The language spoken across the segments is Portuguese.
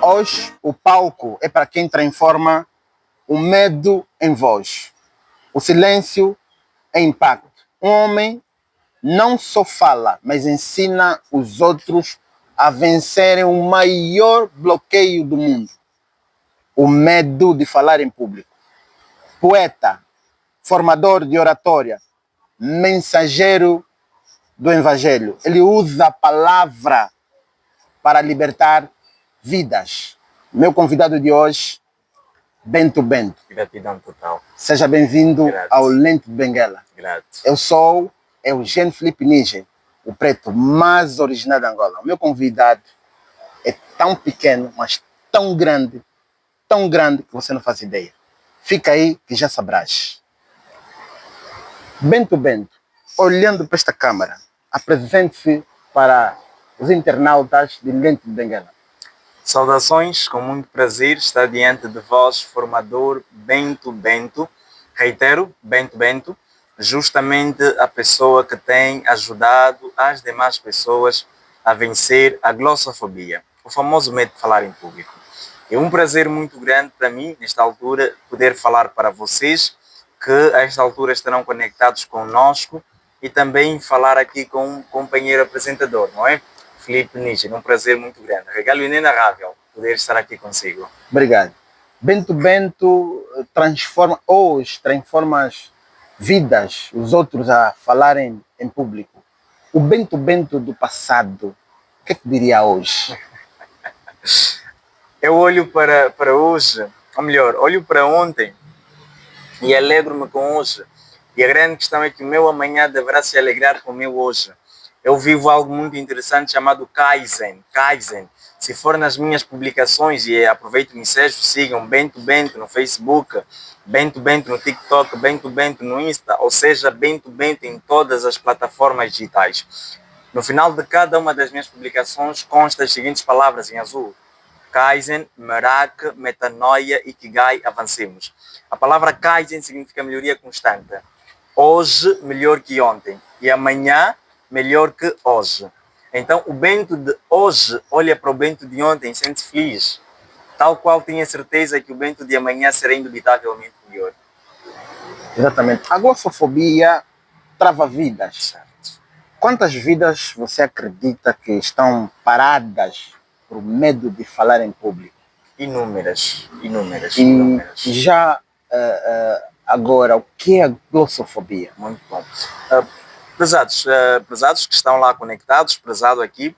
Hoje, o palco é para quem transforma o medo em voz, o silêncio em impacto. Um homem não só fala, mas ensina os outros a vencerem o maior bloqueio do mundo, o medo de falar em público. Poeta, formador de oratória, mensageiro do Evangelho. Ele usa a palavra para libertar vidas. Meu convidado de hoje, Bento Bento. Gratidão total. Seja bem-vindo ao Lente de Benguela. Grato. Eu sou Eugênio Felipe Níger, o preto mais original da Angola. O meu convidado é tão pequeno, mas tão grande que você não faz ideia. Fica aí que já sabrás. Bento Bento, olhando para esta câmara, apresente-se para os internautas de Lente de Benguela. Saudações, com muito prazer estar diante de vós, formador Bento Bento. Reitero, Bento Bento, justamente a pessoa que tem ajudado as demais pessoas a vencer a glossofobia, o famoso medo de falar em público. É um prazer muito grande para mim, nesta altura, poder falar para vocês, que a esta altura estarão conectados conosco, e também falar aqui com um companheiro apresentador, não é? Felipe Níger, um prazer muito grande. Regalo inenarrável poder estar aqui consigo. Obrigado. Bento Bento transforma as vidas, os outros a falarem em público. O Bento Bento do passado, o que é que diria hoje? Eu olho para hoje, ou melhor, olho para ontem e alegro-me com hoje. E a grande questão é que o meu amanhã deverá se alegrar com o meu hoje. Eu vivo algo muito interessante chamado Kaizen. Kaizen. Se for nas minhas publicações, e aproveito e me sigam Bento Bento no Facebook, Bento Bento no TikTok, Bento Bento no Insta, ou seja, Bento Bento em todas as plataformas digitais. No final de cada uma das minhas publicações consta as seguintes palavras em azul: Kaizen, Merak, Metanoia, Ikigai, avancemos. A palavra Kaizen significa melhoria constante. Hoje melhor que ontem e amanhã melhor que hoje. Então o Bento de hoje olha para o Bento de ontem e sente-se feliz, tal qual tinha certeza que o Bento de amanhã será indubitavelmente melhor. Exatamente. A glossofobia trava vidas. Certo. Quantas vidas você acredita que estão paradas por medo de falar em público? Inúmeras. E já agora, o que é a glossofobia? Muito bom. Prezados que estão lá conectados, prezado aqui,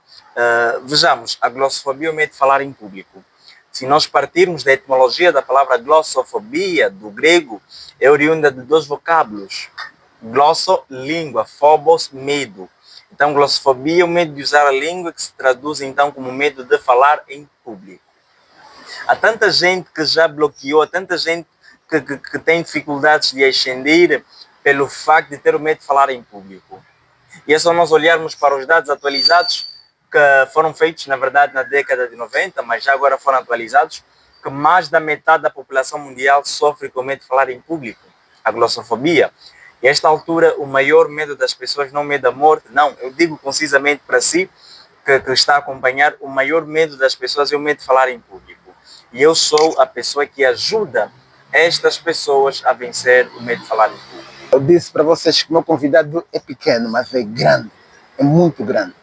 vejamos, a glossofobia é o medo de falar em público. Se nós partirmos da etimologia da palavra glossofobia, do grego, é oriunda de dois vocábulos: glosso, língua, phobos, medo. Então, glossofobia é o medo de usar a língua, que se traduz então como medo de falar em público. Há tanta gente que já bloqueou, há tanta gente que tem dificuldades de ascender pelo facto de ter o medo de falar em público. E é só nós olharmos para os dados atualizados, que foram feitos, na verdade, na década de 90, mas já agora foram atualizados, que mais da metade da população mundial sofre com medo de falar em público, a glossofobia. E a esta altura, o maior medo das pessoas não é o medo da morte, não, eu digo concisamente para si, que está a acompanhar, o maior medo das pessoas é o medo de falar em público. E eu sou a pessoa que ajuda estas pessoas a vencer o medo de falar em público. Eu disse para vocês que o meu convidado é pequeno, mas é grande, é muito grande.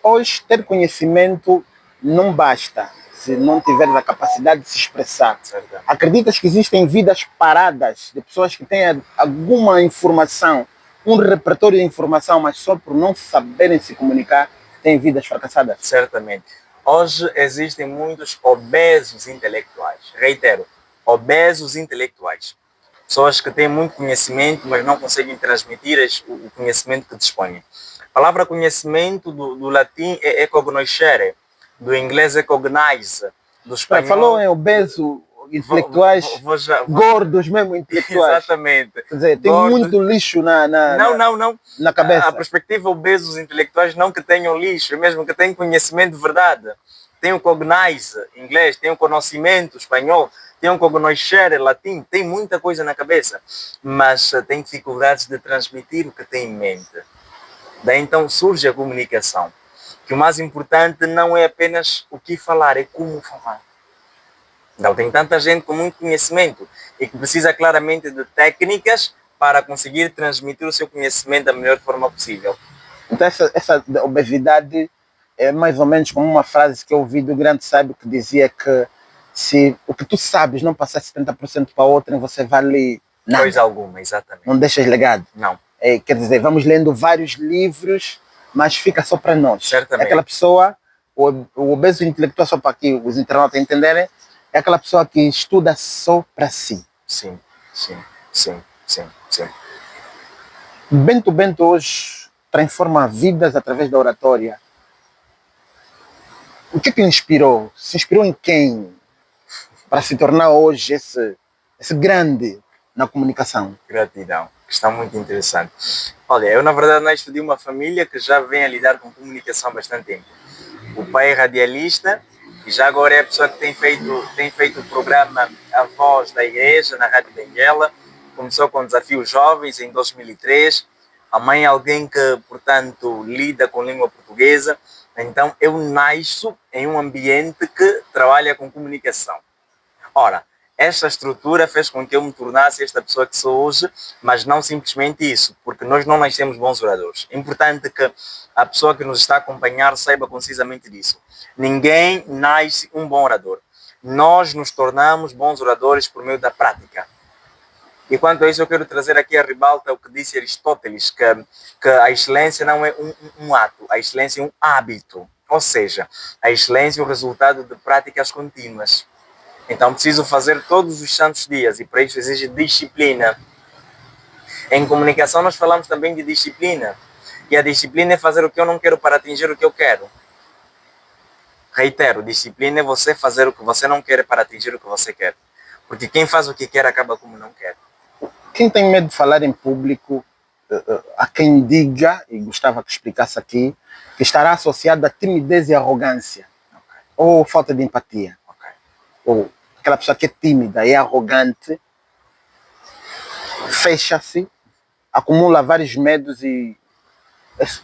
Hoje, ter conhecimento não basta se não tiver a capacidade de se expressar. Certo. Acreditas que existem vidas paradas de pessoas que têm alguma informação, um repertório de informação, mas só por não saberem se comunicar, têm vidas fracassadas? Certamente. Hoje existem muitos obesos intelectuais. Reitero, obesos intelectuais. Pessoas que têm muito conhecimento, mas não conseguem transmitir o conhecimento que dispõem. A palavra conhecimento do latim é cognoscere, do inglês é cognize, do espanhol... Falou em obeso intelectuais, gordos mesmo intelectuais. Exatamente. Quer dizer, tem muito lixo na cabeça. A perspectiva obesos intelectuais não que tenham lixo, é mesmo que tenham conhecimento de verdade. Tem o cognize, inglês, tem o conhecimento, espanhol, tem um cognoscere, latim, tem muita coisa na cabeça, mas tem dificuldades de transmitir o que tem em mente. Daí então surge a comunicação. que o mais importante não é apenas o que falar, é como falar. Então, tem tanta gente com muito conhecimento e que precisa claramente de técnicas para conseguir transmitir o seu conhecimento da melhor forma possível. Então, essa obesidade é mais ou menos como uma frase que eu ouvi do grande sábio que dizia que se o que tu sabes não passar 70% para outrem, você vale nada. Coisa alguma, exatamente. Não deixas legado. Não. Quer dizer, vamos lendo vários livros, mas fica só para nós. Certamente. Aquela pessoa, o obeso intelectual, só para que os internautas entenderem, é aquela pessoa que estuda só para si. Sim, sim, sim, sim, sim. Bento hoje transforma vidas através da oratória. O que inspirou? Se inspirou em quem para se tornar hoje esse grande na comunicação? Gratidão. Questão muito interessante. Olha, eu na verdade nasci de uma família que já vem a lidar com comunicação há bastante tempo. O pai é radialista e já agora é a pessoa que tem feito o programa A Voz da Igreja na Rádio Benguela. Começou com Desafios Jovens em 2003. A mãe é alguém que, portanto, lida com língua portuguesa. Então, eu nasço em um ambiente que trabalha com comunicação. Ora, esta estrutura fez com que eu me tornasse esta pessoa que sou hoje, mas não simplesmente isso, porque nós não nascemos bons oradores. É importante que a pessoa que nos está a acompanhar saiba concisamente disso. Ninguém nasce um bom orador. Nós nos tornamos bons oradores por meio da prática. E quanto a isso, eu quero trazer aqui a ribalta o que disse Aristóteles, que a excelência não é um ato, a excelência é um hábito. Ou seja, a excelência é o resultado de práticas contínuas. Então preciso fazer todos os santos dias e para isso exige disciplina. Em comunicação nós falamos também de disciplina. E a disciplina é fazer o que eu não quero para atingir o que eu quero. Reitero, disciplina é você fazer o que você não quer para atingir o que você quer. Porque quem faz o que quer acaba como não quer. Quem tem medo de falar em público, há quem diga, e gostava que explicasse aqui, que estará associado a timidez e arrogância. Okay. Ou falta de empatia. Okay. Ou aquela pessoa que é tímida e arrogante, fecha-se, acumula vários medos e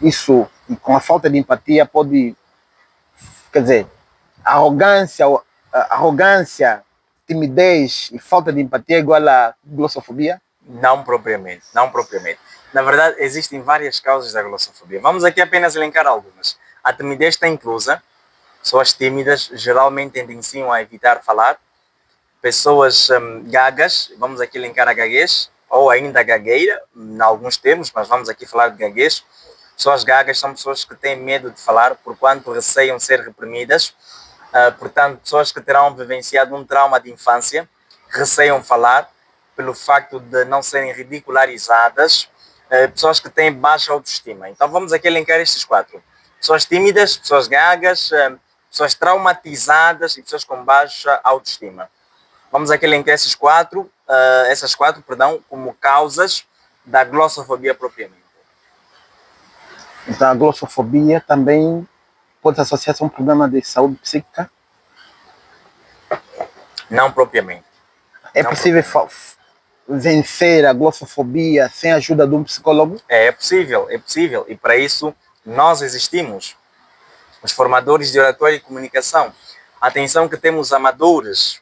isso, com a falta de empatia, pode, quer dizer, arrogância, timidez e falta de empatia é igual a glossofobia? Não propriamente, não propriamente. Na verdade, existem várias causas da glossofobia. Vamos aqui apenas elencar algumas. A timidez está inclusa. Pessoas tímidas geralmente tendenciam a evitar falar. Pessoas gagas, vamos aqui elencar a gaguez, ou ainda gagueira, em alguns termos, mas vamos aqui falar de gaguez. Pessoas gagas são pessoas que têm medo de falar, porquanto receiam ser reprimidas. Portanto, pessoas que terão vivenciado um trauma de infância, receiam falar, pelo facto de não serem ridicularizadas, pessoas que têm baixa autoestima. Então vamos aqui elencar estes quatro. Pessoas tímidas, pessoas gagas, pessoas traumatizadas e pessoas com baixa autoestima. Vamos aqui elencar essas quatro, como causas da glossofobia propriamente. Então a glossofobia também pode associar-se a um problema de saúde psíquica? Não propriamente. É possível vencer a glossofobia sem a ajuda de um psicólogo? É possível. E para isso nós existimos. Os formadores de oratória e comunicação. Atenção que temos amadores.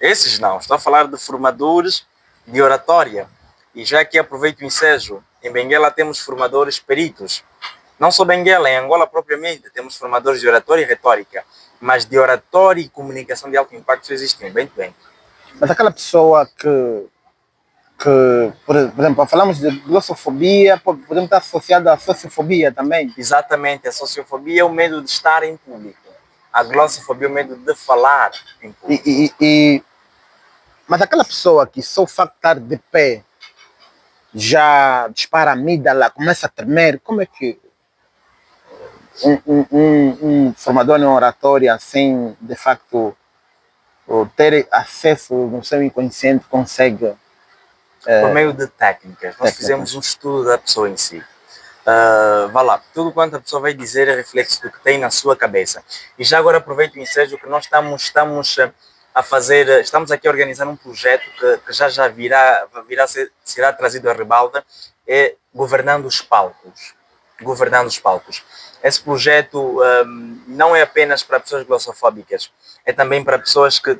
Esses não. Estou a falar de formadores de oratória. E já que aproveito o ensejo, em Benguela temos formadores peritos. Não só Benguela, em Angola propriamente, temos formadores de oratória e retórica. Mas de oratória e comunicação de alto impacto existem, bem. Mas aquela pessoa que por exemplo, falamos de glossofobia, podemos estar associado à sociofobia também? Exatamente, a sociofobia é o medo de estar em público. A glossofobia é o medo de falar em público. Mas aquela pessoa que só o facto de estar de pé já dispara a amígdala, começa a tremer, como é que um formador em oratória sem, de facto, ter acesso no seu inconsciente consegue... Por meio de técnicas. Nós fizemos um estudo da pessoa em si. Vá lá, tudo quanto a pessoa vai dizer é reflexo do que tem na sua cabeça. E já agora aproveito o ensejo que nós estamos a fazer, estamos aqui a organizar um projeto que já será trazido à ribalta, é Governando os Palcos. Governando os Palcos. Esse projeto não é apenas para pessoas glossofóbicas, é também para pessoas que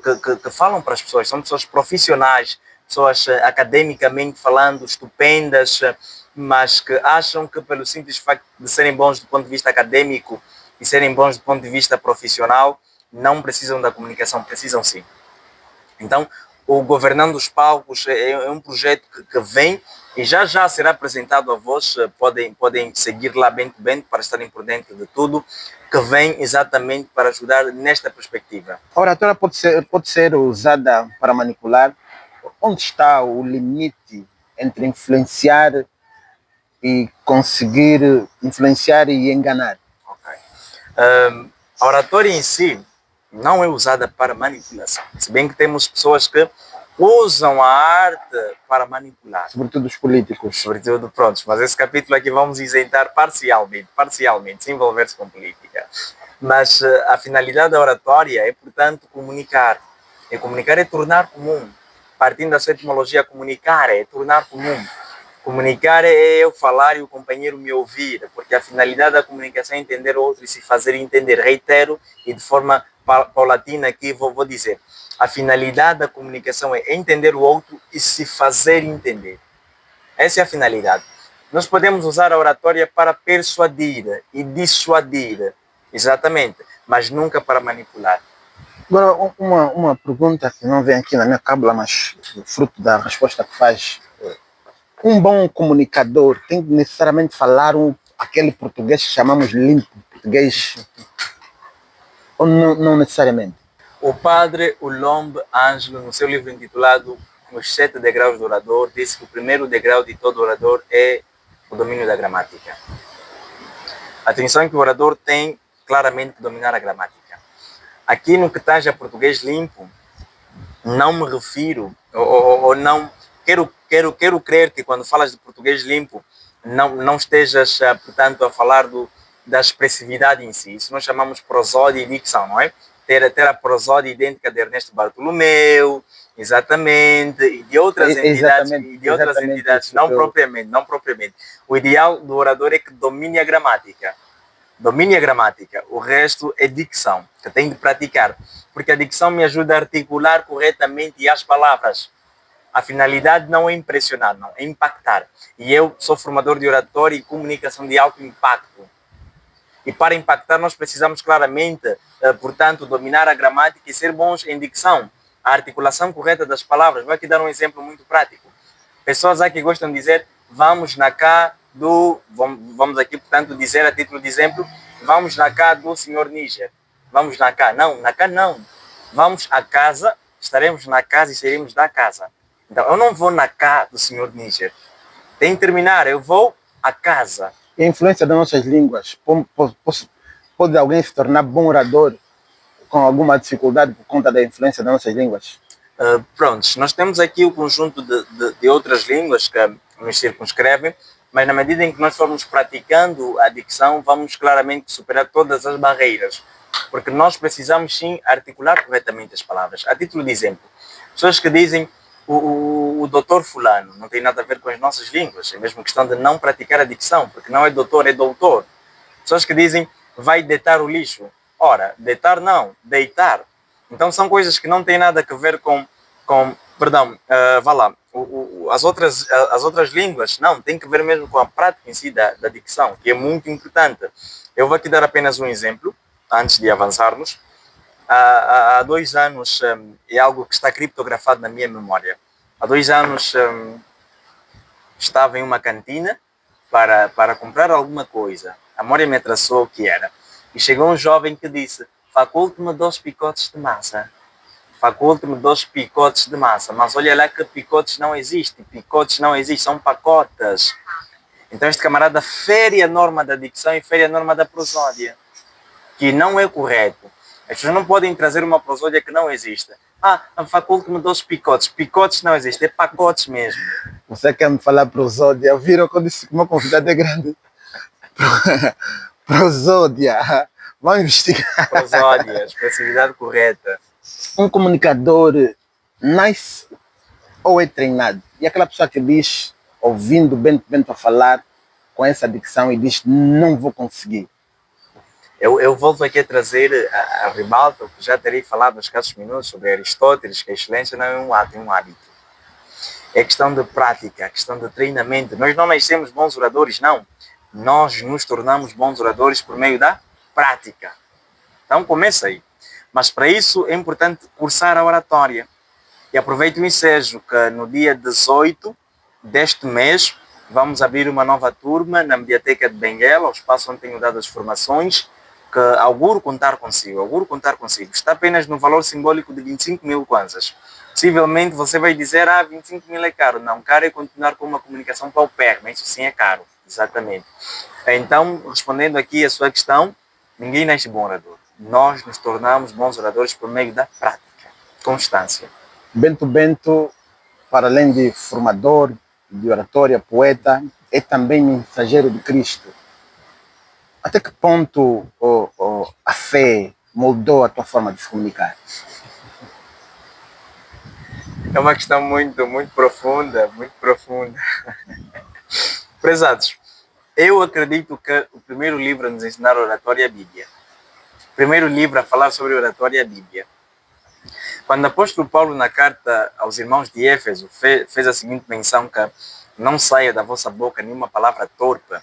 falam para as pessoas, são pessoas profissionais, pessoas academicamente falando, estupendas, mas que acham que pelo simples facto de serem bons do ponto de vista acadêmico e serem bons do ponto de vista profissional, não precisam da comunicação, precisam sim. Então, o Governando os Palcos é um projeto que vem e já será apresentado a vós, podem seguir lá Bento Bento para estarem por dentro de tudo, que vem exatamente para ajudar nesta perspectiva. A oratória pode ser usada para manipular. Onde está o limite entre influenciar e conseguir influenciar e enganar? Okay. A oratória em si não é usada para manipulação, se bem que temos pessoas que usam a arte para manipular. Sobretudo os políticos. Sobretudo, prontos, mas esse capítulo aqui vamos isentar parcialmente, sem envolver-se com política. Mas a finalidade da oratória é, portanto, comunicar. E comunicar é tornar comum. Partindo da sua etimologia, comunicar é tornar comum. Comunicar é eu falar e o companheiro me ouvir, porque a finalidade da comunicação é entender o outro e se fazer entender. Reitero, e de forma paulatina aqui vou dizer. A finalidade da comunicação é entender o outro e se fazer entender. Essa é a finalidade. Nós podemos usar a oratória para persuadir e dissuadir, exatamente, mas nunca para manipular. Agora, uma pergunta que não vem aqui na minha cábula, mas fruto da resposta que faz. Um bom comunicador tem que necessariamente falar aquele português que chamamos limpo, português, ou não necessariamente? O padre Ulombe Ângelo, no seu livro intitulado Os 7 Degraus do Orador, disse que o primeiro degrau de todo orador é o domínio da gramática. A atenção que o orador tem claramente que dominar a gramática. Aqui no que tange a português limpo, não me refiro, ou não, quero crer que quando falas de português limpo, não estejas, portanto, a falar da expressividade em si. Isso nós chamamos prosódia e dicção, não é? Ter a prosódia idêntica de Ernesto Bartolomeu, exatamente, e de outras entidades, não propriamente. O ideal do orador é que domine a gramática. Domine a gramática, o resto é dicção, que tem de praticar, porque a dicção me ajuda a articular corretamente as palavras. A finalidade não é impressionar, não, é impactar. E eu sou formador de oratória e comunicação de alto impacto. E para impactar nós precisamos claramente, portanto, dominar a gramática e ser bons em dicção, a articulação correta das palavras. Vou aqui dar um exemplo muito prático. Pessoas aqui gostam de dizer, vamos na cá do... Vamos aqui, portanto, dizer a título de exemplo, vamos na cá do senhor Níger. Vamos na cá. Não, na cá não. Vamos à casa, estaremos na casa e sairemos da casa. Então, eu não vou na cá do senhor Níger. Tem que terminar, eu vou à casa. E a influência das nossas línguas, pode alguém se tornar bom orador com alguma dificuldade por conta da influência das nossas línguas? Prontos, nós temos aqui o conjunto de outras línguas que nos circunscrevem, mas na medida em que nós formos praticando a dicção, vamos claramente superar todas as barreiras, porque nós precisamos sim articular corretamente as palavras. A título de exemplo, pessoas que dizem o doutor fulano, não tem nada a ver com as nossas línguas, é mesmo questão de não praticar a dicção, porque não é doutor, é doutor. Pessoas que dizem vai deitar o lixo, ora, deitar não, deitar. Então são coisas que não têm nada a ver com vá lá, as outras línguas, não, tem que ver mesmo com a prática em si da dicção, que é muito importante. Eu vou aqui dar apenas um exemplo, antes de avançarmos. Há 2 anos, é algo que está criptografado na minha memória. Há 2 anos estava em uma cantina para comprar alguma coisa. A memória me traçou o que era. E chegou um jovem que disse, faculte-me 2 picotes de massa. Faculte-me 2 picotes de massa. Mas olha lá que picotes não existem. Picotes não existem, são pacotes. Então este camarada fere a norma da dicção e fere a norma da prosódia, que não é correto. As pessoas não podem trazer uma prosódia que não existe. Faculte-me 2 picotes. Picotes não existem, é pacotes mesmo. Você quer me falar prosódia? Viram quando disse que o meu convidado é grande? Prosódia. Vamos investigar. Prosódia, expressividade correta. Um comunicador nasce ou é treinado? E aquela pessoa que diz, ouvindo Bento a falar com essa dicção e diz, não vou conseguir. Eu volto aqui a trazer a ribalta, o que já terei falado nos escassos minutos sobre Aristóteles, que a excelência não é um ato, é um hábito. É questão de prática, questão de treinamento. Nós não nascemos bons oradores, não. Nós nos tornamos bons oradores por meio da prática. Então começa aí. Mas para isso é importante cursar a oratória. E aproveito o ensejo que no dia 18 deste mês vamos abrir uma nova turma na Mediateca de Benguela, o espaço onde tenho dado as formações, que auguro contar consigo. Está apenas no valor simbólico de 25 mil kwanzas. Possivelmente você vai dizer, 25 mil é caro. Não, caro é continuar com uma comunicação paupérrima, isso sim é caro, exatamente. Então, respondendo aqui a sua questão, ninguém nasce bom orador. Nós nos tornamos bons oradores por meio da prática, constância. Bento Bento, para além de formador de oratória, poeta, é também mensageiro de Cristo. Até que ponto a fé moldou a tua forma de se comunicar? É uma questão muito profunda, muito profunda. Prezados, eu acredito que o primeiro livro a nos ensinar oratória é a Bíblia. O primeiro livro a falar sobre oratória é a Bíblia. Quando o apóstolo Paulo, na carta aos irmãos de Éfeso, fez a seguinte menção, que não saia da vossa boca nenhuma palavra torpe,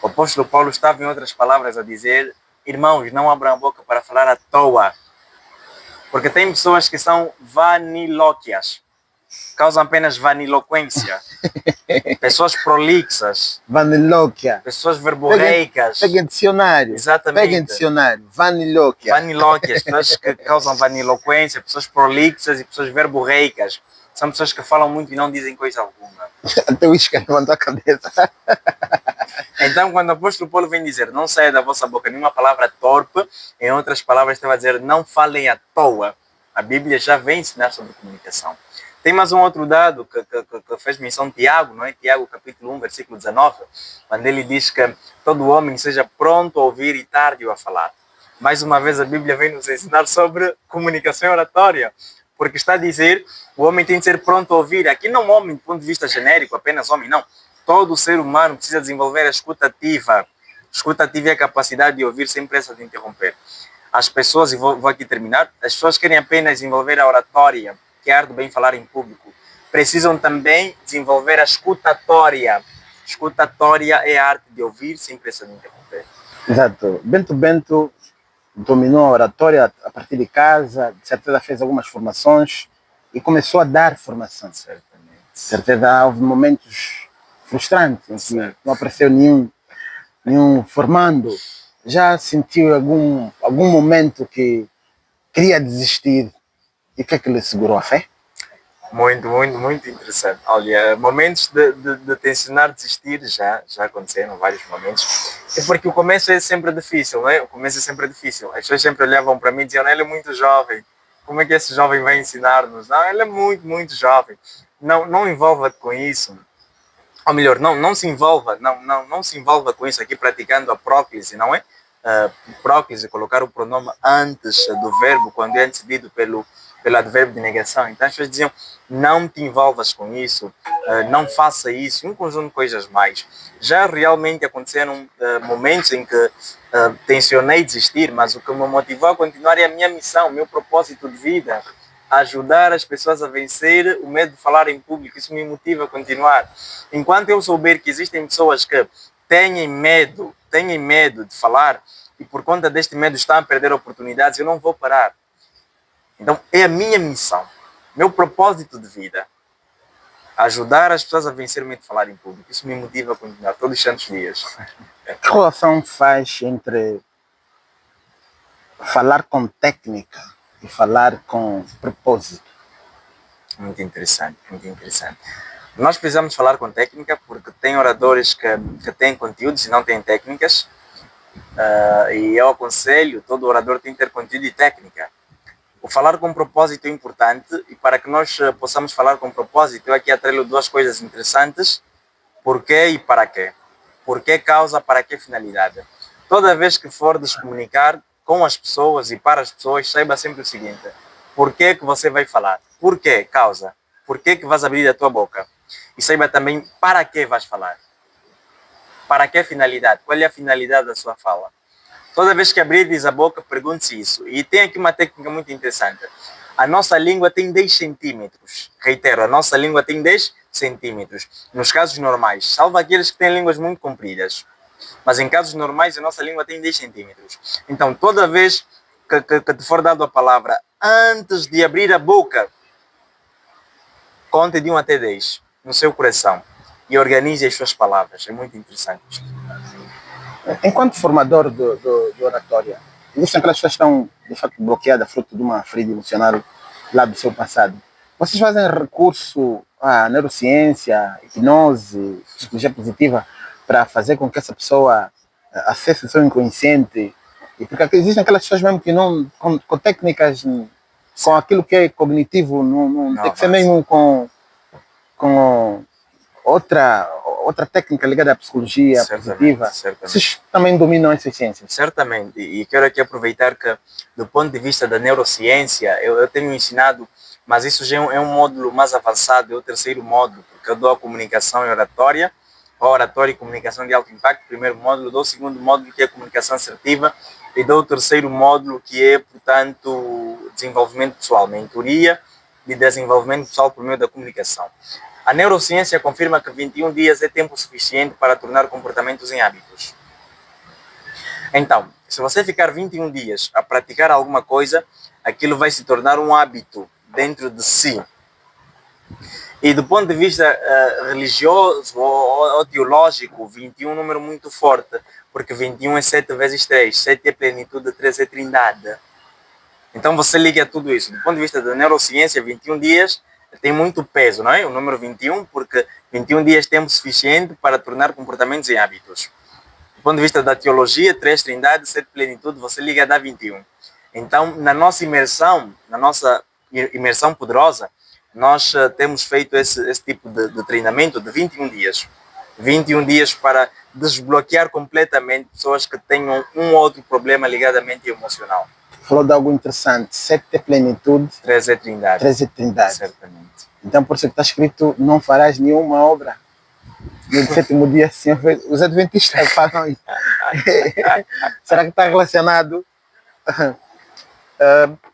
o apóstolo Paulo estava, em outras palavras, a dizer: irmãos, não abram a boca para falar à toa. Porque tem pessoas que são vanilóquias, causam apenas vaniloquência. Pessoas prolixas. Vanilóquia. Pessoas verborreicas. Peguem dicionário. Exatamente. Peguem dicionário. Vanilóquia. Vanilóquias, pessoas que causam vaniloquência, pessoas prolixas e pessoas verborreicas. São pessoas que falam muito e não dizem coisa alguma. Até o isca levantou a cabeça. Então, quando o apóstolo Paulo vem dizer, não saia da vossa boca nenhuma palavra torpe, em outras palavras, estava a dizer, não falem à toa. A Bíblia já vem ensinar sobre comunicação. Tem mais um outro dado que fez menção Tiago, não é? Tiago capítulo 1, versículo 19, quando ele diz que todo homem seja pronto a ouvir e tardio a falar. Mais uma vez a Bíblia vem nos ensinar sobre comunicação oratória, porque está a dizer o homem tem de ser pronto a ouvir. Aqui não homem do ponto de vista genérico, apenas homem, não. Todo ser humano precisa desenvolver a escuta ativa. Escuta ativa é a capacidade de ouvir sem pressa de interromper. As pessoas, e vou aqui terminar, as pessoas querem apenas desenvolver a oratória, que é a arte do bem falar em público. Precisam também desenvolver a escutatória. Escutatória é a arte de ouvir sem pressa de interromper. Exato. Bento Bento dominou a oratória a partir de casa, de certeza fez algumas formações e começou a dar formação. Certamente. De certeza houve momentos frustrantes em que não apareceu nenhum formando. Já sentiu algum momento que queria desistir? E o que é que lhe segurou a fé? Muito interessante. Olha, momentos de tensionar desistir já aconteceram, vários momentos. É porque o começo é sempre difícil, não é? O começo é sempre difícil. As pessoas sempre olhavam para mim e diziam, ele é muito jovem. Como é que esse jovem vai ensinar-nos? Não, ele é muito jovem. Não envolva-te com isso. Ou melhor, não se envolva, não se envolva com isso aqui praticando a próclise, não é? Próclise, colocar o pronome antes do verbo, quando é antecedido pelo advérbio de negação. Então as pessoas diziam, não te envolvas com isso, não faça isso, um conjunto de coisas mais. Já realmente aconteceram momentos em que tencionei desistir, mas o que me motivou a continuar é a minha missão, o meu propósito de vida, ajudar as pessoas a vencer o medo de falar em público. Isso me motiva a continuar. Enquanto eu souber que existem pessoas que têm medo de falar e por conta deste medo estão a perder oportunidades, eu não vou parar. Então é a minha missão, meu propósito de vida, ajudar as pessoas a vencer o medo de falar em público. Isso me motiva a continuar todos os santos dias. Que relação faz entre falar com técnica e falar com propósito? Muito interessante, muito interessante. Nós precisamos falar com técnica porque tem oradores que têm conteúdos e não têm técnicas. E eu aconselho, todo orador tem que ter conteúdo e técnica. O falar com propósito é importante e para que nós possamos falar com propósito, eu aqui atrelo duas coisas interessantes. Porquê e para quê? Porquê causa, para que finalidade? Toda vez que for comunicar com as pessoas e para as pessoas, saiba sempre o seguinte: por que você vai falar? Por que causa? Por que vais abrir a tua boca? E saiba também para que vais falar. Para que finalidade? Qual é a finalidade da sua fala? Toda vez que abrirdes a boca, pergunte-se isso. E tem aqui uma técnica muito interessante. A nossa língua tem 10 centímetros. Reitero, a nossa língua tem 10 centímetros. Nos casos normais, salvo aqueles que têm línguas muito compridas. Mas em casos normais, a nossa língua tem 10 centímetros. Então, toda vez que te for dado a palavra, antes de abrir a boca, conte de 1 até 10 no seu coração e organize as suas palavras. É muito interessante isto. Enquanto formador de oratória, existem aquelas pessoas que estão, de facto, bloqueadas, fruto de uma ferida emocional lá do seu passado. Vocês fazem recurso à neurociência, hipnose, psicologia positiva, para fazer com que essa pessoa acesse o seu inconsciente? E porque existem aquelas pessoas mesmo que não, com técnicas, com aquilo que é cognitivo, não tem que ser mesmo com outra técnica ligada à psicologia positiva. Certamente. Vocês também dominam essas ciências? Certamente. E quero aqui aproveitar que, do ponto de vista da neurociência, eu tenho ensinado, mas isso já é um módulo mais avançado, é o terceiro módulo, porque eu dou a comunicação e oratória e comunicação de alto impacto, primeiro módulo, dou o segundo módulo, que é a comunicação assertiva, e dou o terceiro módulo, que é, portanto, desenvolvimento pessoal, mentoria de desenvolvimento pessoal por meio da comunicação. A neurociência confirma que 21 dias é tempo suficiente para tornar comportamentos em hábitos. Então, se você ficar 21 dias a praticar alguma coisa, aquilo vai se tornar um hábito dentro de si. E do ponto de vista religioso ou teológico, 21 é um número muito forte, porque 21 é 7 vezes 3, 7 é plenitude, 3 é trindade. Então você liga tudo isso. Do ponto de vista da neurociência, 21 dias tem muito peso, não é? O número 21, porque 21 dias é tempo suficiente para tornar comportamentos em hábitos. Do ponto de vista da teologia, 3 trindades, 7 plenitude, você liga a dar 21. Então, na nossa imersão poderosa, nós temos feito esse tipo de treinamento de 21 dias. 21 dias para desbloquear completamente pessoas que tenham um ou outro problema ligado à mente emocional. Falou de algo interessante, 7 é plenitude, 3 é trindade. 3 é trindade. Certamente. Então, por isso que está escrito, não farás nenhuma obra. No sétimo dia, assim, os adventistas falam isso. Será que está relacionado?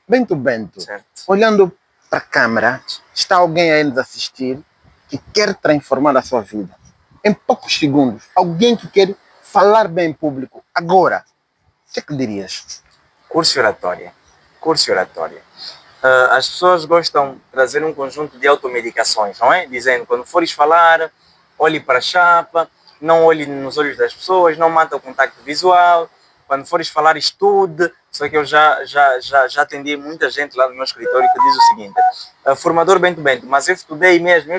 Bento, Certo. olhando para a câmera, está alguém aí nos assistir que quer transformar a sua vida. Em poucos segundos, alguém que quer falar bem em público, agora, o que é que dirias? Curso e oratória. Curso e oratória. As pessoas gostam de trazer um conjunto de automedicações, não é? Dizendo, quando fores falar, olhe para a chapa, não olhe nos olhos das pessoas, não mata o contacto visual, quando fores falar, estude. Só que eu já atendi muita gente lá no meu escritório que diz o seguinte: formador Bento, mas eu estudei mesmo,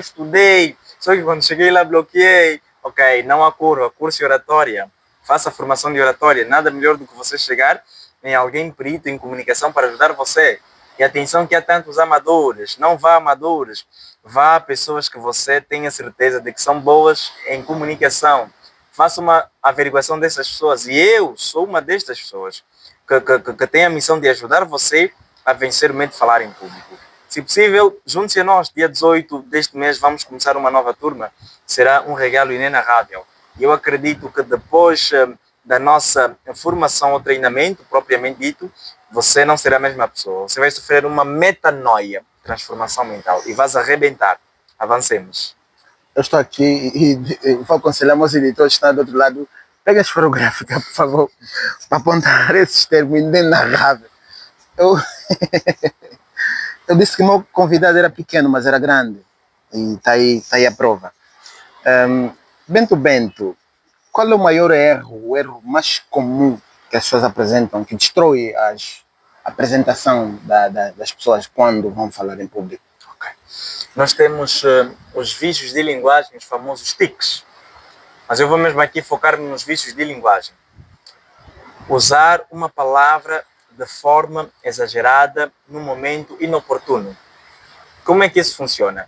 só que quando cheguei lá bloqueei. Ok, não há curva, curso e oratória. Faça a formação de oratória, nada melhor do que você chegar em alguém perito em comunicação para ajudar você. E atenção que há tantos amadores, não vá a amadores, vá a pessoas que você tenha certeza de que são boas em comunicação. Faça uma averiguação dessas pessoas, e eu sou uma destas pessoas que tem a missão de ajudar você a vencer o medo de falar em público. Se possível, junte-se a nós, dia 18 deste mês vamos começar uma nova turma, será um regalo inenarrável. E eu acredito que depois da nossa formação ou treinamento, propriamente dito, você não será a mesma pessoa. Você vai sofrer uma metanoia, transformação mental, e vais arrebentar. Avancemos. Eu estou aqui e vou aconselhar meus editores que estão do outro lado, pegue a esferográfica, por favor, para apontar esses termos inenarráveis. Eu disse que o meu convidado era pequeno, mas era grande. E está aí a prova. Bento, qual é o maior erro, o erro mais comum que as pessoas apresentam, que destrói a apresentação das pessoas quando vão falar em público? Okay. Nós temos os vícios de linguagem, os famosos tics. Mas eu vou mesmo aqui focar-me nos vícios de linguagem. Usar uma palavra de forma exagerada no momento inoportuno. Como é que isso funciona?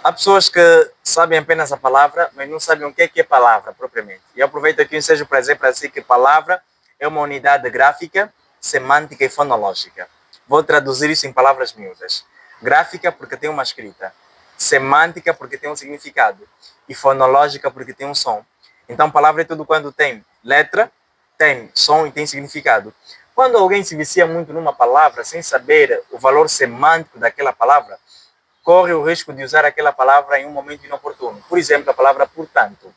Há pessoas que sabem apenas a palavra, mas não sabem o que é palavra propriamente. E eu aproveito aqui o ensejo para dizer que palavra é uma unidade gráfica, semântica e fonológica. Vou traduzir isso em palavras miúdas. Gráfica porque tem uma escrita, semântica porque tem um significado e fonológica porque tem um som. Então palavra é tudo quando tem letra, tem som e tem significado. Quando alguém se vicia muito numa palavra sem saber o valor semântico daquela palavra, corre o risco de usar aquela palavra em um momento inoportuno. Por exemplo, a palavra portanto.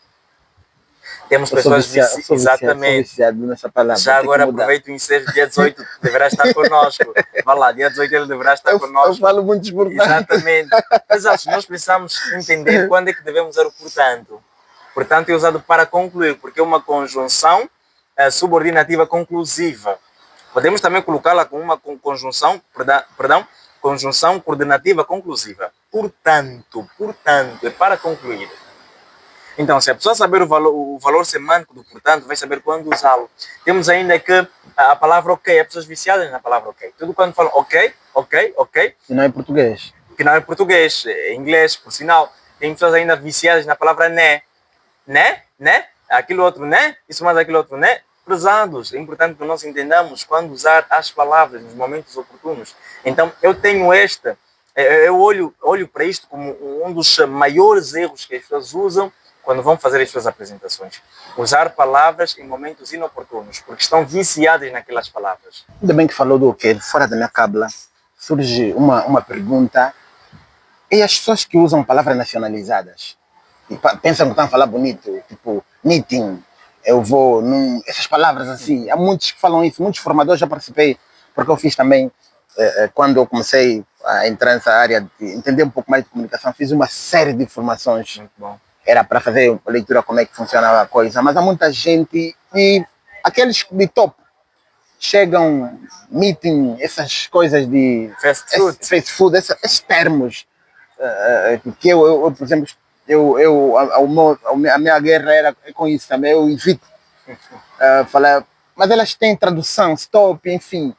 Temos pessoas exatamente viciado nessa palavra. Já agora aproveito o ensejo, dia 18 deverá estar connosco. Vá lá, dia 18 ele deverá estar connosco. Eu falo muito portanto. Exatamente. Mas nós precisamos entender quando é que devemos usar o portanto. Portanto, é usado para concluir, porque é uma conjunção subordinativa conclusiva. Podemos também colocá-la com uma conjunção, conjunção coordenativa conclusiva. Portanto, é para concluir. Então, se a pessoa saber o valor semântico do portanto, vai saber quando usá-lo. Temos ainda que a palavra ok, há pessoas viciadas na palavra ok. Tudo quando falam ok. E não é português. Que não é português, é inglês, por sinal. Tem pessoas ainda viciadas na palavra né. Né? Aquilo outro né? Isso mais aquilo outro né? Prezados. É importante que nós entendamos quando usar as palavras nos momentos oportunos. Então, eu tenho eu olho para isto como um dos maiores erros que as pessoas usam quando vão fazer as suas apresentações. Usar palavras em momentos inoportunos, porque estão viciadas naquelas palavras. Ainda bem que falou do ok, fora da minha cabla, surge uma pergunta. E as pessoas que usam palavras nacionalizadas? E pensam que estão a falar bonito, tipo meeting, eu vou, essas palavras assim. Há muitos que falam isso, muitos formadores já participei, porque eu fiz também, quando eu comecei a entrar nessa área de entender um pouco mais de comunicação, fiz uma série de formações. Muito bom. Era para fazer a leitura como é que funcionava a coisa, mas há muita gente, e aqueles de top, chegam, meeting, essas coisas de fast food, esses termos, que eu, por exemplo, a minha guerra era com isso também, eu evito falar, mas elas têm tradução, stop, enfim,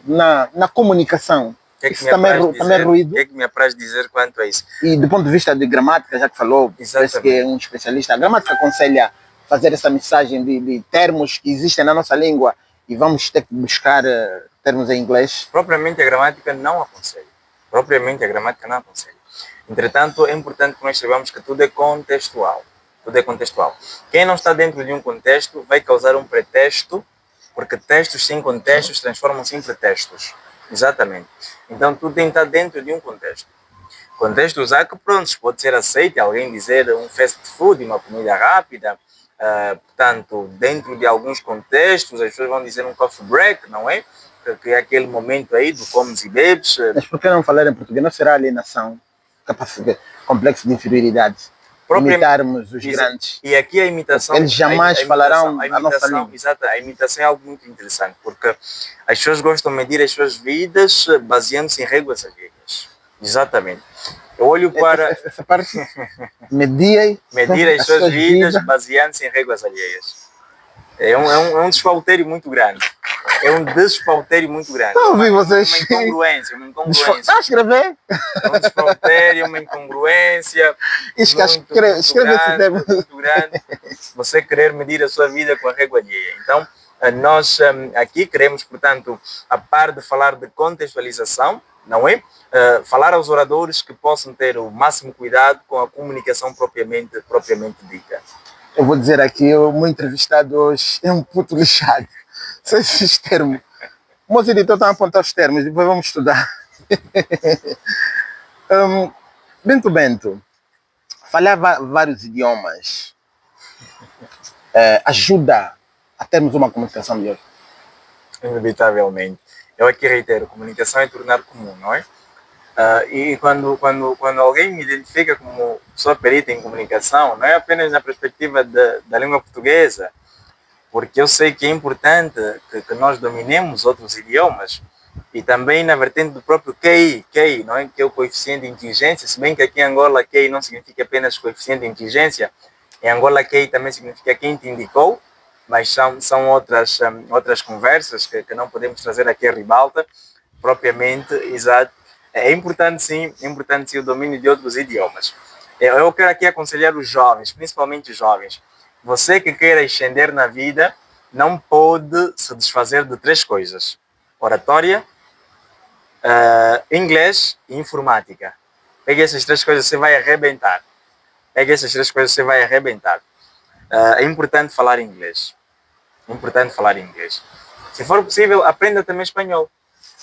na comunicação. Isso também é ruído. O que é que me apraz dizer quanto a isso? E do ponto de vista de gramática, já que falou, parece que é um especialista, a gramática aconselha fazer essa mensagem de termos que existem na nossa língua e vamos ter que buscar termos em inglês. Propriamente a gramática não aconselha. Entretanto, é importante que nós saibamos que tudo é contextual. Quem não está dentro de um contexto vai causar um pretexto, porque textos sem contextos transformam-se em pretextos. Exatamente. Então, tudo tem que estar dentro de um contexto. Contexto usar que, pronto, pode ser aceito alguém dizer um fast food, uma comida rápida. Portanto, dentro de alguns contextos, as pessoas vão dizer um coffee break, não é? Que é aquele momento aí do comes e bebes. Mas por que não falar em português? Não será alienação, complexo de inferioridade? Imitarmos os grandes. E aqui a imitação... Eles jamais falarão a nossa língua. Exato, a imitação é algo muito interessante, porque as pessoas gostam de medir as suas vidas baseando-se em réguas alheias. Exatamente. Eu olho para... Essa parte, medir as suas vidas baseando-se em réguas alheias. É um despautério muito grande. Não ouvi vocês. Uma incongruência. Está a escrever? É um despautério, uma incongruência. Escreve esse termo. Muito grande. Você querer medir a sua vida com a régua alheia. Então, nós aqui queremos, portanto, a par de falar de contextualização, não é? Falar aos oradores que possam ter o máximo cuidado com a comunicação propriamente dita. Eu vou dizer aqui, o meu entrevistado hoje é um puto lixado. Sei esses termos. O meu editor está a apontar os termos, depois vamos estudar. Bento, falar vários idiomas ajuda a termos uma comunicação melhor. Inevitavelmente. Eu aqui reitero, comunicação é tornar comum, não é? E quando alguém me identifica como pessoa perita em comunicação, não é apenas na perspectiva da língua portuguesa, porque eu sei que é importante que nós dominemos outros idiomas, e também na vertente do próprio QI, não é? Que é o coeficiente de inteligência, se bem que aqui em Angola QI não significa apenas coeficiente de inteligência, em Angola QI também significa quem te indicou, mas são outras conversas que não podemos trazer aqui a ribalta, propriamente, exato. É importante sim o domínio de outros idiomas. Eu quero aqui aconselhar os jovens, principalmente os jovens. Você que queira ascender na vida, não pode se desfazer de 3 coisas: oratória, inglês e informática. Pegue essas 3 coisas, você vai arrebentar. É importante falar inglês. É importante falar inglês. Se for possível, aprenda também espanhol.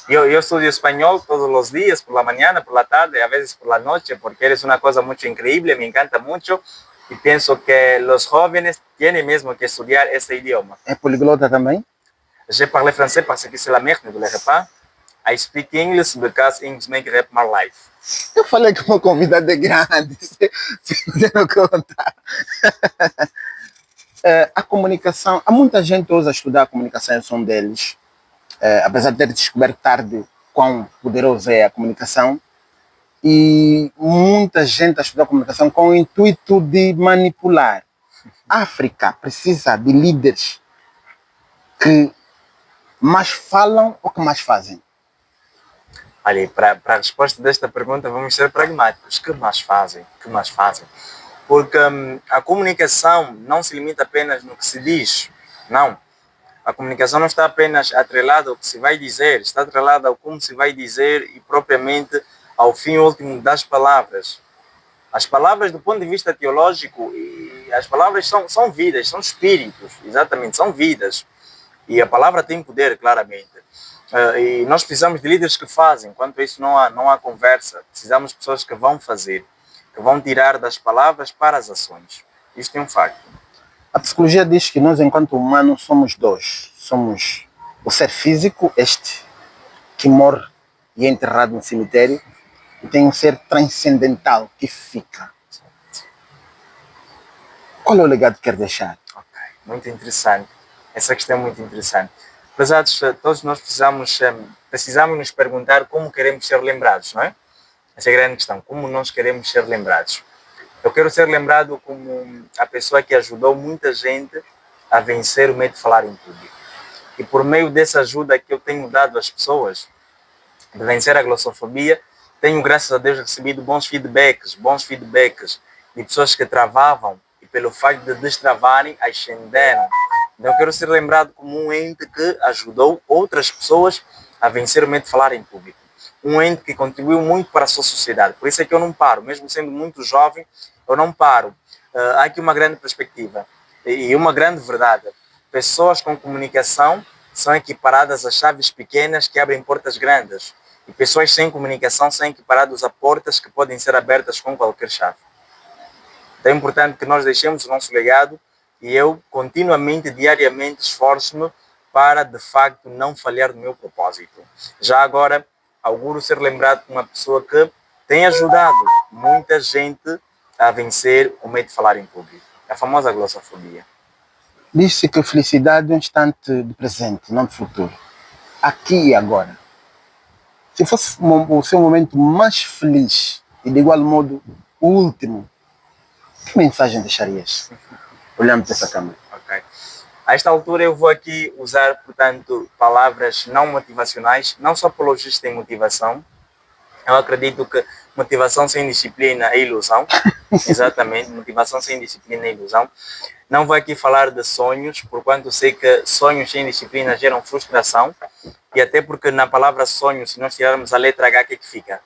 Eu estudio espanhol todos los días, por la mañana, por la tarde, a veces por la noche, porque es una cosa mucho increíble, me encanta mucho y pienso que los jóvenes tienen mismo que estudiar este idioma. É poliglota também? Je parle français parce que c'est la merde, ne voulez pas? I speak English because English make rap my life. Eu falei que o meu convidado é grande, você não conta. A comunicação, há muita gente hoje a estudar a comunicação, são deles, apesar de ter descoberto tarde quão poderosa é a comunicação, e muita gente a estudar a comunicação com o intuito de manipular. A África precisa de líderes que mais falam ou que mais fazem. Olha, para a resposta desta pergunta vamos ser pragmáticos. Que mais fazem? Que mais fazem? Porque a comunicação não se limita apenas no que se diz. Não. A comunicação não está apenas atrelada ao que se vai dizer, está atrelada ao como se vai dizer e propriamente ao fim último das palavras. As palavras, do ponto de vista teológico, as palavras são vidas, são espíritos, exatamente, são vidas. E a palavra tem poder, claramente. E nós precisamos de líderes que fazem. Quanto a isso não há conversa. Precisamos de pessoas que vão fazer, que vão tirar das palavras para as ações. Isto é um facto. A psicologia diz que nós, enquanto humanos, somos dois. Somos o ser físico, este, que morre e é enterrado no cemitério, e tem um ser transcendental, que fica. Qual é o legado que quer deixar? Ok, muito interessante. Essa questão é muito interessante. Prezados, todos nós precisamos nos perguntar como queremos ser lembrados, não é? Essa é a grande questão. Como nós queremos ser lembrados? Eu quero ser lembrado como a pessoa que ajudou muita gente a vencer o medo de falar em público. E por meio dessa ajuda que eu tenho dado às pessoas de vencer a glossofobia, tenho, graças a Deus, recebido bons feedbacks de pessoas que travavam e pelo facto de destravarem, ascenderam. Então eu quero ser lembrado como um ente que ajudou outras pessoas a vencer o medo de falar em público. Um ente que contribuiu muito para a sua sociedade. Por isso é que eu não paro, mesmo sendo muito jovem, eu não paro. Há aqui uma grande perspectiva e uma grande verdade. Pessoas com comunicação são equiparadas a chaves pequenas que abrem portas grandes. E pessoas sem comunicação são equiparadas a portas que podem ser abertas com qualquer chave. Então é importante que nós deixemos o nosso legado e eu continuamente, diariamente, esforço-me para, de facto, não falhar no meu propósito. Já agora, auguro ser lembrado como uma pessoa que tem ajudado muita gente a vencer o medo de falar em público. A famosa glossofobia. Diz-se que a felicidade é um instante de presente, não de futuro. Aqui e agora. Se fosse o seu momento mais feliz e, de igual modo, o último, que mensagem deixarias? Olhando para essa câmera. Ok. A esta altura eu vou aqui usar, portanto, palavras não motivacionais. Não sou apologista em motivação. Eu acredito que motivação sem disciplina é ilusão. Exatamente, motivação sem disciplina é ilusão. Não vou aqui falar de sonhos, porquanto sei que sonhos sem disciplina geram frustração. E até porque na palavra sonho, se nós tirarmos a letra H, o que é que fica?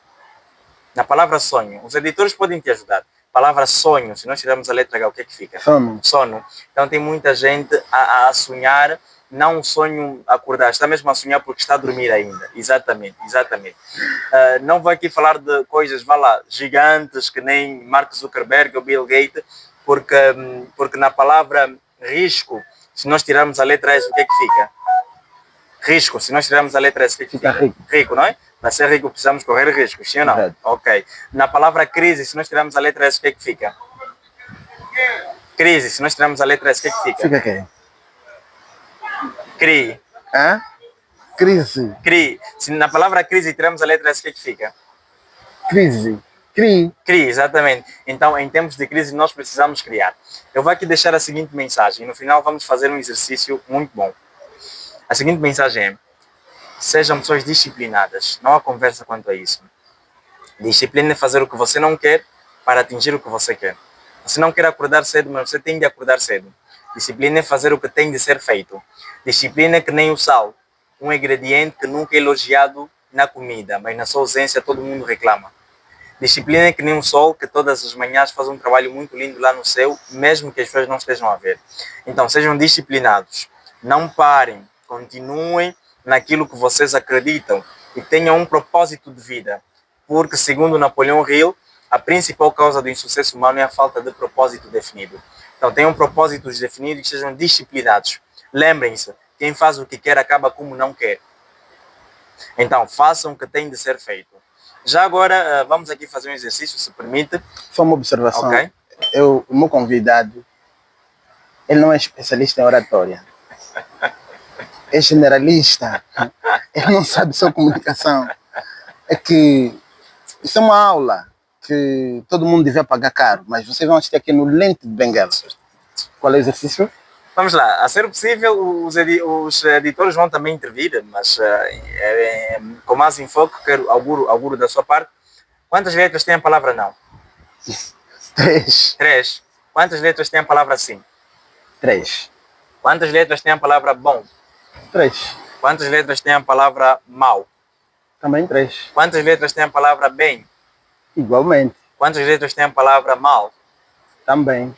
Na palavra sonho, os editores podem te ajudar. Palavra sonho, se nós tirarmos a letra H, o que é que fica? Sono. Sono. Então tem muita gente a sonhar, não um sonho acordar, está mesmo a sonhar porque está a dormir ainda. Exatamente, exatamente. Não vou aqui falar de coisas, vá lá, gigantes, que nem Mark Zuckerberg ou Bill Gates, porque na palavra risco, se nós tirarmos a letra S, o que é que fica? Risco, se nós tirarmos a letra S, o que é que fica? Rico. Rico, não é? Para ser rico precisamos correr riscos, sim ou não? Correto. Ok. Na palavra crise, se nós tirarmos a letra S, o que é que fica? Crise, se nós tirarmos a letra S, o que é que fica? Fica aqui. Cri. Hã? Crise. Cri. Se na palavra crise tiramos a letra S, o que é que fica? Crise. Cri. Cri, exatamente. Então, em tempos de crise, nós precisamos criar. Eu vou aqui deixar a seguinte mensagem. No final, vamos fazer um exercício muito bom. A seguinte mensagem é: sejam pessoas disciplinadas. Não há conversa quanto a isso. Disciplina é fazer o que você não quer para atingir o que você quer. Você não quer acordar cedo, mas você tem de acordar cedo. Disciplina é fazer o que tem de ser feito. Disciplina é que nem o sal. Um ingrediente que nunca é elogiado na comida, mas na sua ausência todo mundo reclama. Disciplina é que nem um sol que todas as manhãs faz um trabalho muito lindo lá no céu, mesmo que as pessoas não estejam a ver. Então, sejam disciplinados. Não parem, continuem naquilo que vocês acreditam e tenham um propósito de vida. Porque, segundo Napoleão Hill, a principal causa do insucesso humano é a falta de propósito definido. Então, tenham propósitos definidos e sejam disciplinados. Lembrem-se, quem faz o que quer acaba como não quer. Então, façam o que tem de ser feito. Já agora, vamos aqui fazer um exercício, se permite. Só uma observação. Ok. O meu convidado, ele não é especialista em oratória. É generalista. Ele não sabe só comunicação. É que isso é uma aula que todo mundo devia pagar caro, mas vocês vão assistir aqui no Lente de Benguela. Qual é o exercício? Vamos lá, a ser possível, os editores vão também intervir, mas com mais enfoque, quero auguro da sua parte. Quantas letras tem a palavra não? 3. 3. Quantas letras tem a palavra sim? 3. Quantas letras tem a palavra bom? 3. Quantas letras tem a palavra mal? Também 3. Quantas letras tem a palavra bem? Igualmente. Quantas letras tem a palavra mal? Também.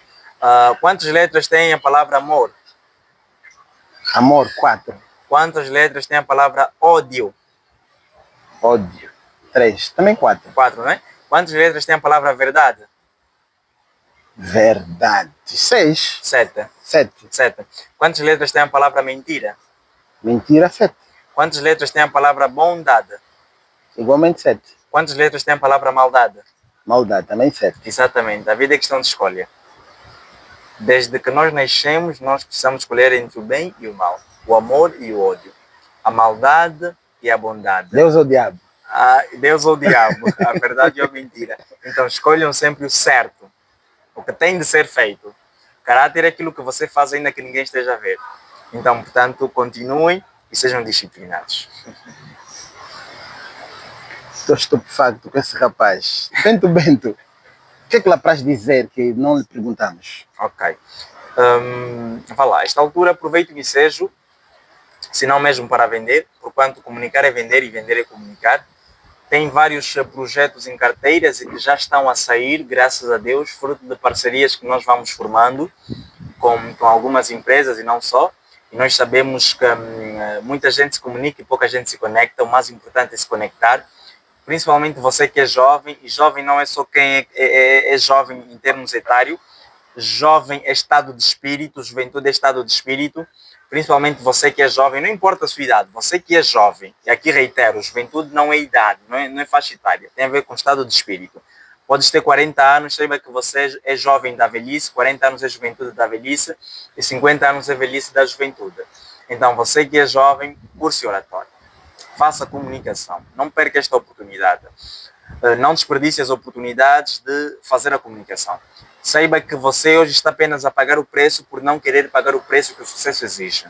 Quantas letras tem a palavra amor? Amor, 4. Quantas letras tem a palavra ódio? Ódio, 3. Também 4. 4, né? Quantas letras tem a palavra verdade? Verdade, 6. 7. 7. 7. Quantas letras tem a palavra mentira? Mentira, 7. Quantas letras tem a palavra bondade? Igualmente 7. Quantas letras tem a palavra maldade? Maldade, também 7. Exatamente. A vida é questão de escolha. Desde que nós nascemos, nós precisamos escolher entre o bem e o mal. O amor e o ódio. A maldade e a bondade. Deus ou diabo? Deus ou o diabo. A verdade ou a mentira. Então escolham sempre o certo. O que tem de ser feito. Caráter é aquilo que você faz ainda que ninguém esteja a ver. Então, portanto, continuem e sejam disciplinados. Estou estupefacto com esse rapaz. Bento, o que é que ele apraz dizer que não lhe perguntamos? Ok. Vá lá, a esta altura aproveito o ensejo, se não mesmo para vender, porquanto comunicar é vender e vender é comunicar. Tem vários projetos em carteiras e que já estão a sair, graças a Deus, fruto de parcerias que nós vamos formando com algumas empresas e não só. E nós sabemos que muita gente se comunica e pouca gente se conecta. O mais importante é se conectar. Principalmente você que é jovem, e jovem não é só quem é jovem em termos etários, jovem é estado de espírito, juventude é estado de espírito, principalmente você que é jovem, não importa a sua idade, você que é jovem, e aqui reitero, juventude não é idade, não é faixa etária, tem a ver com estado de espírito. Podes ter 40 anos, saiba que você é jovem da velhice, 40 anos é juventude da velhice, e 50 anos é velhice da juventude. Então você que é jovem, curse oratório. Faça comunicação, não perca esta oportunidade. Não desperdice as oportunidades de fazer a comunicação. Saiba que você hoje está apenas a pagar o preço por não querer pagar o preço que o sucesso exige.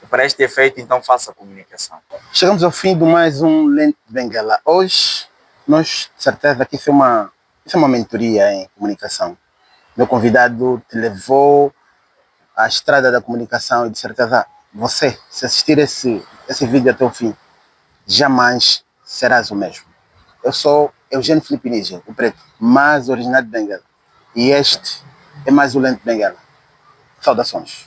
E para este efeito, então, faça a comunicação. Chegamos ao fim de mais um Lente de Benguela. Hoje, nós, de certeza, que isso é uma mentoria em comunicação. Meu convidado te levou à estrada da comunicação e, de certeza, você, se assistir esse vídeo até o fim, jamais serás o mesmo. Eu sou Eugênio Filipe Níger, o preto, mais originado de Benguela. E este é mais o Lente de Benguela. Saudações.